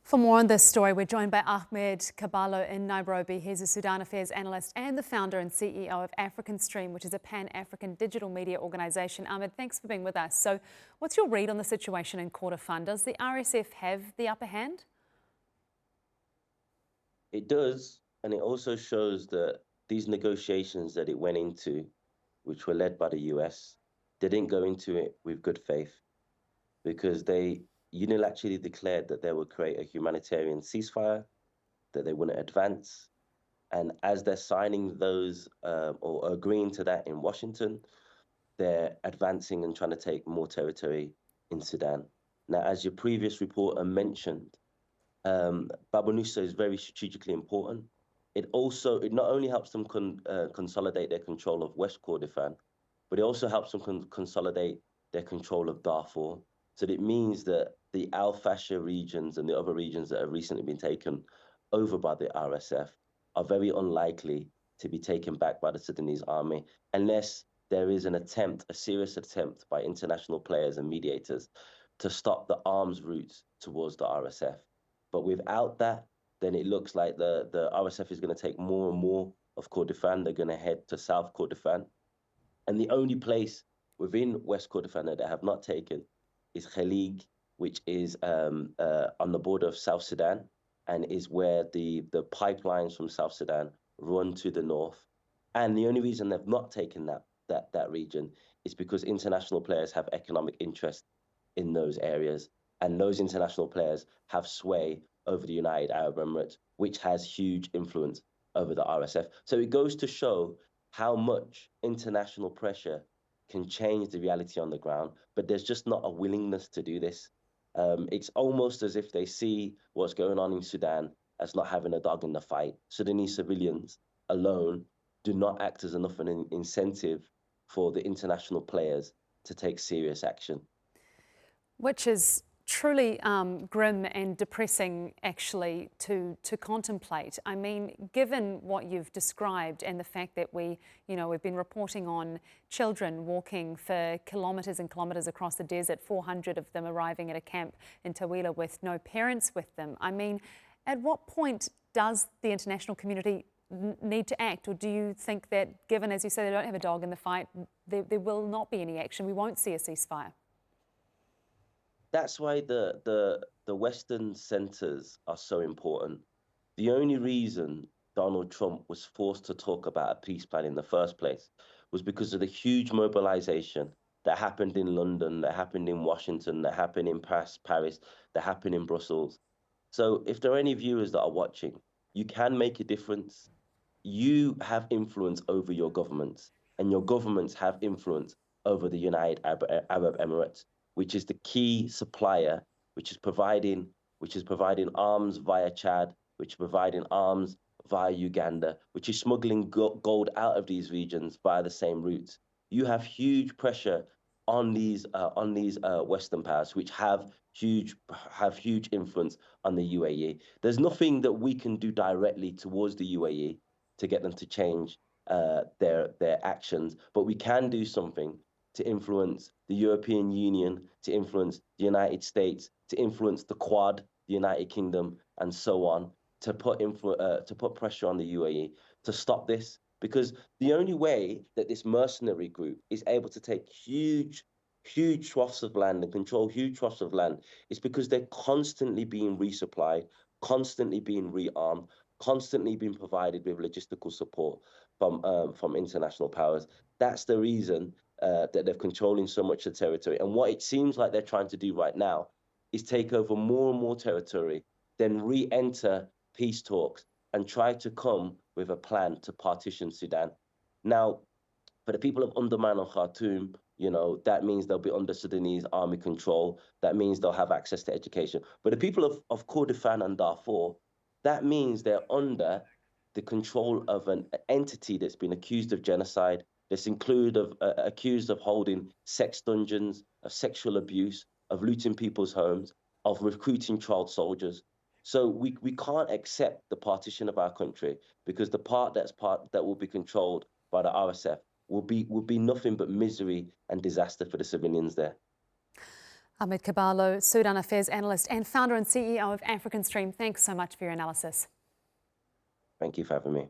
For more on this story, we're joined by Ahmed Kaballo in Nairobi. He's a Sudan Affairs Analyst and the founder and CEO of African Stream, which is a pan-African digital media organisation. Ahmed, thanks for being with us. So what's your read on the situation in Kordofan? Does the RSF have the upper hand? It does, and it also shows that these negotiations that it went into, which were led by the US, they didn't go into it with good faith because they unilaterally declared that they would create a humanitarian ceasefire, that they wouldn't advance. And as they're signing those or agreeing to that in Washington, they're advancing and trying to take more territory in Sudan. Now, as your previous reporter mentioned, Babanousa is very strategically important. It not only helps them consolidate their control of West Kordofan, but it also helps them consolidate their control of Darfur. So it means that the Al Fasher regions and the other regions that have recently been taken over by the RSF are very unlikely to be taken back by the Sudanese army unless there is an attempt, a serious attempt by international players and mediators to stop the arms routes towards the RSF. But without that, then it looks like the RSF is going to take more and more of Kordofan. They're going to head to South Kordofan. And the only place within West Kordofan that they have not taken is Khalig, which is on the border of South Sudan and is where the pipelines from South Sudan run to the north. And the only reason they've not taken that region is because international players have economic interest in those areas. And those international players have sway over the United Arab Emirates, which has huge influence over the RSF. So it goes to show how much international pressure can change the reality on the ground, but there's just not a willingness to do this. It's almost as if they see what's going on in Sudan as not having a dog in the fight. Sudanese civilians alone do not act as enough an incentive for the international players to take serious action. Which is truly grim and depressing, actually, to contemplate. I mean, given what you've described and the fact that we've been reporting on children walking for kilometres and kilometres across the desert, 400 of them arriving at a camp in Tawila with no parents with them. I mean, at what point does the international community need to act? Or do you think that, given, as you say, they don't have a dog in the fight, there will not be any action? We won't see a ceasefire? That's why the Western centers are so important. The only reason Donald Trump was forced to talk about a peace plan in the first place was because of the huge mobilization that happened in London, that happened in Washington, that happened in Paris, that happened in Brussels. So if there are any viewers that are watching, you can make a difference. You have influence over your governments, and your governments have influence over the United Arab Emirates, which is the key supplier, which is providing arms via Chad, which is providing arms via Uganda, which is smuggling gold out of these regions via the same routes. You have huge pressure on these Western powers, which have huge influence on the UAE. There's nothing that we can do directly towards the UAE to get them to change their actions, but we can do something to influence the European Union, to influence the United States, to influence the Quad, the United Kingdom, and so on, to put pressure on the UAE to stop this. Because the only way that this mercenary group is able to take huge swaths of land and control huge swaths of land is because they're constantly being resupplied, constantly being rearmed, constantly being provided with logistical support from international powers. That's the reason that they're controlling so much of the territory. And what it seems like they're trying to do right now is take over more and more territory, then re-enter peace talks and try to come with a plan to partition Sudan. Now, for the people of Umdurman and Khartoum, that means they'll be under Sudanese army control. That means they'll have access to education. But the people of Kordofan and Darfur, that means they're under the control of an entity that's been accused of genocide, that's accused of holding sex dungeons, of sexual abuse, of looting people's homes, of recruiting child soldiers. So we can't accept the partition of our country because the part that will be controlled by the RSF will be nothing but misery and disaster for the civilians there. Ahmed Kaballo, Sudan Affairs Analyst and founder and CEO of African Stream, thanks so much for your analysis. Thank you for having me.